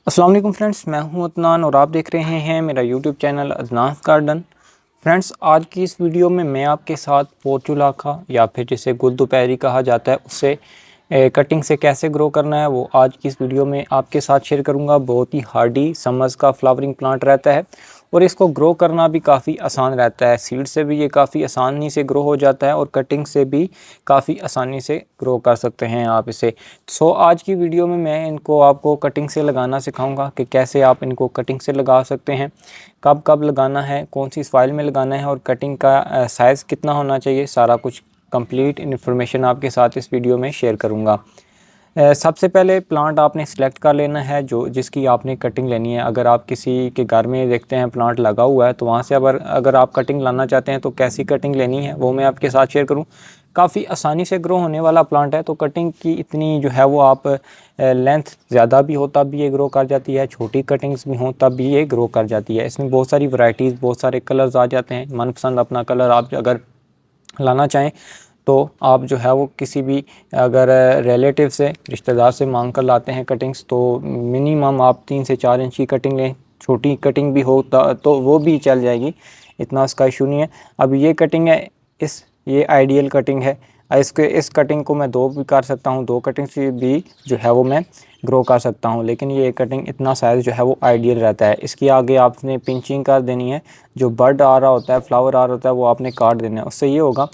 अस्सलाम वालेकुम फ्रेंड्स, मैं हूं अदनान और आप देख रहे हैं मेरा YouTube channel Adnan garden. Friends, आज की इस वीडियो में मैं आपके साथ पोर्चुलाका या फिर जिसे गुल दोपहरी कहा जाता है उससे कटिंग से कैसे ग्रो करना है वो आज की इस वीडियो में आपके साथ शेयर करूंगा। बहुत ही हार्डी समर्स का फ्लावरिंग प्लांट रहता है और इसको ग्रो करना भी काफ़ी आसान रहता है। सीड से भी ये काफ़ी आसानी से ग्रो हो जाता है और कटिंग से भी काफ़ी आसानी से ग्रो कर सकते हैं आप इसे। आज की वीडियो में मैं इनको आपको कटिंग से लगाना सिखाऊंगा कि कैसे आप इनको कटिंग से लगा सकते हैं, कब कब लगाना है, कौन सी सॉइल में लगाना है और कटिंग का साइज़ कितना होना चाहिए। सारा कुछ कंप्लीट इन्फॉर्मेशन आपके साथ इस वीडियो में शेयर करूंगा। सबसे पहले प्लांट आपने सिलेक्ट कर लेना है जो जिसकी आपने कटिंग लेनी है। अगर आप किसी के घर में देखते हैं प्लांट लगा हुआ है तो वहाँ से अगर आप कटिंग लाना चाहते हैं तो कैसी कटिंग लेनी है वो मैं आपके साथ शेयर करूँ। काफ़ी आसानी से ग्रो होने वाला प्लांट है तो कटिंग की इतनी जो है वो आप लेंथ ज़्यादा भी हो तब भी ये ग्रो कर जाती है, छोटी कटिंग्स भी हों तब भी ये ग्रो कर जाती है। इसमें बहुत सारी वैरायटीज़, बहुत सारे कलर्स आ जाते हैं। मनपसंद अपना कलर आप अगर लाना चाहें तो आप जो है वो किसी भी अगर रिलेटिव से, रिश्तेदार से मांग कर लाते हैं कटिंग्स तो मिनिमम आप 3 से 4 इंच की कटिंग लें। छोटी कटिंग भी हो तो वो भी चल जाएगी, इतना उसका इशू नहीं है। अब ये कटिंग है, ये आइडियल कटिंग है। इस कटिंग को मैं दो भी कर सकता हूँ, दो कटिंग से भी जो है वो मैं ग्रो कर सकता हूँ, लेकिन ये कटिंग इतना साइज़ जो है वो आइडियल रहता है। इसके आगे आपने पिंचिंग कर देनी है, जो बर्ड आ रहा होता है, फ्लावर आ रहा होता है वो आपने काट देना है। उससे ये होगा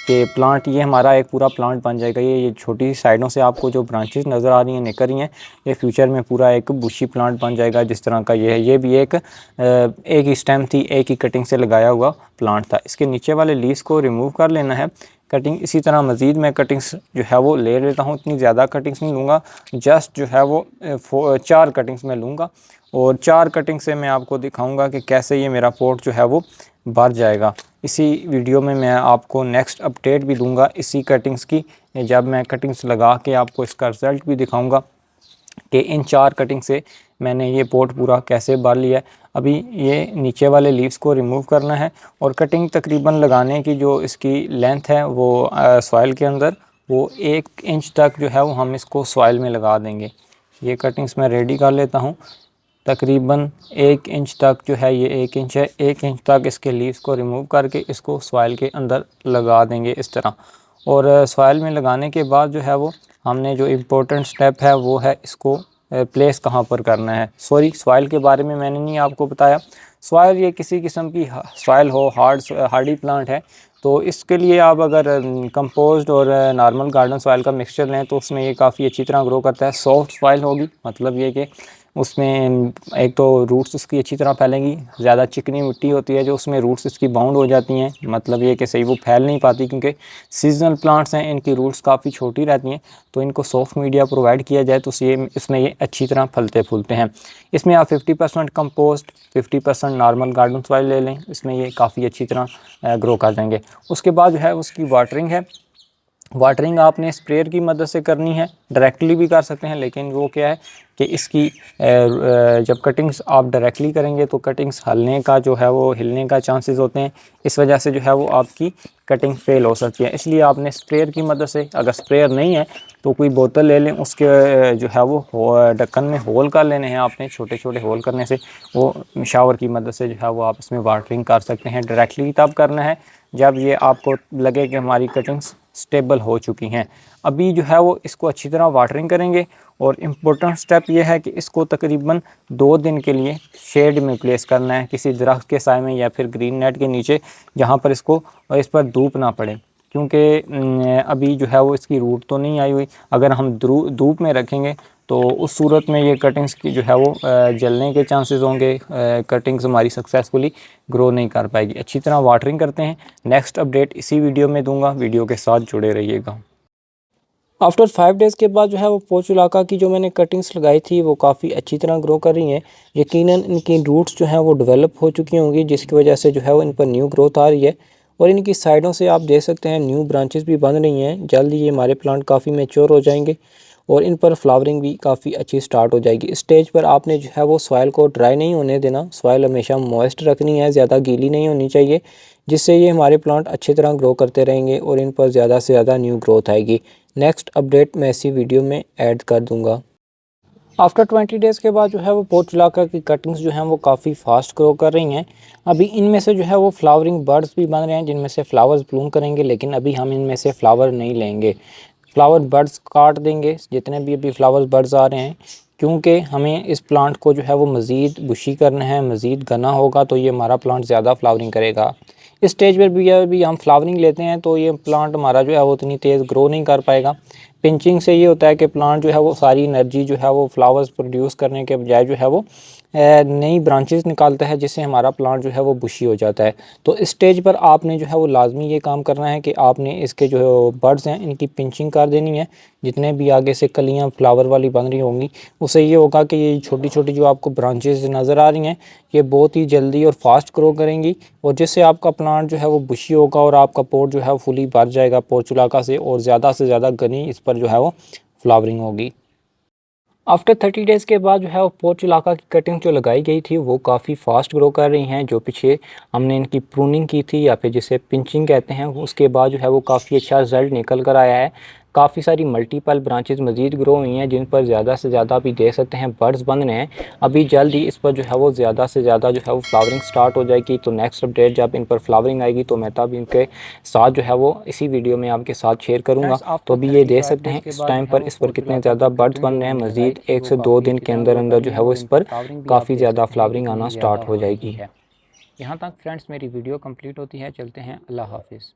कि प्लांट ये हमारा एक पूरा प्लांट बन जाएगा। ये छोटी साइडों से आपको जो ब्रांचेस नज़र आ रही हैं, निकल रही हैं, ये फ्यूचर में पूरा एक बुशी प्लांट बन जाएगा जिस तरह का ये है। ये भी एक ही स्टेम थी, एक ही कटिंग से लगाया हुआ प्लांट था। इसके नीचे वाले लीव्स को रिमूव कर लेना है। कटिंग इसी तरह मज़ीद मैं कटिंग्स जो है वो ले लेता हूँ, इतनी ज़्यादा कटिंग्स नहीं लूँगा, जस्ट जो है वो 4 कटिंग्स मैं लूँगा और 4 कटिंग से मैं आपको दिखाऊंगा कि कैसे ये मेरा पोर्ट जो है वो भर जाएगा। इसी वीडियो में मैं आपको नेक्स्ट अपडेट भी दूंगा इसी कटिंग्स की, जब मैं कटिंग्स लगा के आपको इसका रिज़ल्ट भी दिखाऊंगा कि इन 4 कटिंग से मैंने ये पोर्ट पूरा कैसे भर लिया है। अभी ये नीचे वाले लीव्स को रिमूव करना है और कटिंग तकरीबन लगाने की जो इसकी लेंथ है वो सॉइल के अंदर वो 1 इंच तक जो है वो हम इसको सॉइल में लगा देंगे। ये कटिंग्स मैं रेडी कर लेता हूँ। तकरीबन 1 इंच तक जो है, ये 1 इंच है, 1 इंच तक इसके लीव्स को रिमूव करके इसको सॉइल के अंदर लगा देंगे इस तरह। और सॉइल में लगाने के बाद जो है वो हमने जो इम्पोर्टेंट स्टेप है वो है इसको प्लेस कहाँ पर करना है। सॉरी, सॉइल के बारे में मैंने नहीं आपको बताया। सॉइल ये किसी किस्म की सॉइल हो, हार्डी प्लांट है तो इसके लिए आप अगर कंपोस्ट और नॉर्मल गार्डन सॉइल का मिक्सचर लें तो उसमें ये काफ़ी अच्छी तरह ग्रो करता है। सॉफ्ट सॉइल होगी, मतलब ये कि उसमें एक तो रूट्स उसकी अच्छी तरह फैलेंगी। ज़्यादा चिकनी मिट्टी होती है जो उसमें रूट्स इसकी बाउंड हो जाती हैं, मतलब ये कि सही वो फैल नहीं पाती क्योंकि सीजनल प्लांट्स हैं, इनकी रूट्स काफ़ी छोटी रहती हैं। तो इनको सॉफ्ट मीडिया प्रोवाइड किया जाए तो इसमें ये अच्छी तरह फलते फूलते हैं। इसमें आप 50% कंपोस्ट, 50% नॉर्मल गार्डन सॉइल ले लें, इसमें ये काफ़ी अच्छी तरह ग्रो कर जाएंगे। उसके बाद जो है उसकी वाटरिंग है। वाटरिंग आपने स्प्रेयर की मदद से करनी है, डायरेक्टली भी कर सकते हैं, लेकिन वो क्या है कि इसकी जब कटिंग्स आप डायरेक्टली करेंगे तो कटिंग्स हिलने का चांसेस होते हैं। इस वजह से जो है वो आपकी कटिंग फेल हो सकती है। इसलिए आपने स्प्रेयर की मदद से, अगर स्प्रेयर नहीं है तो कोई बोतल ले लें, उसके जो है वो ढक्कन में होल कर लेने हैं आपने। छोटे छोटे होल करने से वो शावर की मदद से जो है वो आप इसमें वाटरिंग कर सकते हैं। डायरेक्टली तब करना है जब ये आपको लगे कि हमारी कटिंग्स स्टेबल हो चुकी हैं। अभी जो है वो इसको अच्छी तरह वाटरिंग करेंगे और इम्पोर्टेंट स्टेप ये है कि इसको तकरीबन 2 दिन के लिए शेड में प्लेस करना है, किसी दरख्त के साए में या फिर ग्रीन नेट के नीचे, जहाँ पर इस पर धूप ना पड़े, क्योंकि अभी जो है वो इसकी रूट तो नहीं आई हुई। अगर हम धूप में रखेंगे तो उस सूरत में ये कटिंग्स की जो है वो जलने के चांसेस होंगे, कटिंग्स हमारी सक्सेसफुली ग्रो नहीं कर पाएगी। अच्छी तरह वाटरिंग करते हैं। नेक्स्ट अपडेट इसी वीडियो में दूंगा, वीडियो के साथ जुड़े रहिएगा। आफ्टर 5 डेज़ के बाद जो है वो पोर्चुलाका की जो मैंने कटिंग्स लगाई थी वो काफ़ी अच्छी तरह ग्रो कर रही हैं। यकीनन इनकी रूट्स जो हैं वो डेवलप हो चुकी होंगी, जिसकी वजह से जो है वो इन पर न्यू ग्रोथ आ रही है और इनकी साइडों से आप देख सकते हैं न्यू ब्रांचेस भी बन रही हैं। जल्द ही ये हमारे प्लांट काफ़ी मैच्योर हो जाएंगे और इन पर फ्लावरिंग भी काफ़ी अच्छी स्टार्ट हो जाएगी। इस स्टेज पर आपने जो है वो सॉइल को ड्राई नहीं होने देना, सॉइल हमेशा मॉइस्ट रखनी है, ज़्यादा गीली नहीं होनी चाहिए, जिससे ये हमारे प्लांट अच्छी तरह ग्रो करते रहेंगे और इन पर ज़्यादा से ज़्यादा न्यू ग्रोथ आएगी। नेक्स्ट अपडेट मैं इसी वीडियो में ऐड कर दूंगा। आफ्टर 20 डेज़ के बाद जो है वो पोर्चुलाका की कटिंग्स जो हैं वो काफ़ी फास्ट ग्रो कर रही हैं। अभी इनमें से जो है वो फ्लावरिंग बर्ड्स भी बन रहे हैं जिनमें से फ्लावर्स ब्लूम करेंगे, लेकिन अभी हम इनमें से फ्लावर नहीं लेंगे। फ्लावर बर्ड्स काट देंगे जितने भी अभी फ्लावर बर्ड्स आ रहे हैं, क्योंकि हमें इस प्लांट को जो है वो मज़ीद बुशी करना है, मज़ीद घना होगा तो ये हमारा प्लांट ज़्यादा फ्लावरिंग करेगा। इस स्टेज पर भी अभी हम फ्लावरिंग लेते हैं तो ये प्लांट हमारा जो है वो उतनी तेज़ ग्रो नहीं कर पाएगा। पिंचिंग से ये होता है कि प्लांट जो है वो सारी एनर्जी जो है वो फ्लावर्स प्रोड्यूस करने के बजाय जो है वो नई ब्रांचेस निकालता है, जिससे हमारा प्लांट जो है वो बुशी हो जाता है। तो इस स्टेज पर आपने जो है वो लाजमी ये काम करना है कि आपने इसके जो बर्ड्स हैं इनकी पिंचिंग कर देनी है। जितने भी आगे से कलियां फ्लावर वाली बन रही होंगी, उससे ये होगा कि ये छोटी छोटी जो आपको ब्रांचेस नज़र आ रही हैं ये बहुत ही जल्दी और फास्ट ग्रो करेंगी, और जिससे आपका प्लांट जो है वो बुशी होगा और आपका पोट जो है वो फुली भर जाएगा पोर्चुलाका से ज़्यादा घनी इस पर जो है वो फ्लावरिंग होगी। आफ्टर 30 डेज़ के बाद जो है वो पोर्चुलाका की कटिंग जो लगाई गई थी वो काफ़ी फास्ट ग्रो कर रही हैं। जो पीछे हमने इनकी प्रूनिंग की थी या फिर जिसे पिंचिंग कहते हैं, उसके बाद जो है वो काफ़ी अच्छा रिजल्ट निकल कर आया है। काफ़ी सारी मल्टीपल ब्रांचेस मज़ीद ग्रो हुई हैं जिन पर ज़्यादा से ज़्यादा अभी देख सकते हैं बर्ड्स बन रहे हैं। अभी जल्द ही इस पर जो है वो ज़्यादा से ज़्यादा जो है वो फ्लावरिंग स्टार्ट हो जाएगी। तो नेक्स्ट अपडेट जब इन पर फ्लावरिंग आएगी तो मैं तब इनके साथ जो है वो इसी वीडियो में आपके साथ शेयर करूँगा। तो अभी ये देख सकते हैं इस टाइम पर इस पर कितने ज़्यादा बर्ड्स बन रहे हैं। मज़ीद 1 से 2 दिन के अंदर अंदर जो है वो इस पर काफ़ी ज़्यादा फ्लावरिंग आना स्टार्ट हो जाएगी। यहाँ तक फ्रेंड्स मेरी वीडियो कंप्लीट होती है। चलते हैं, अल्लाह हाफिज़।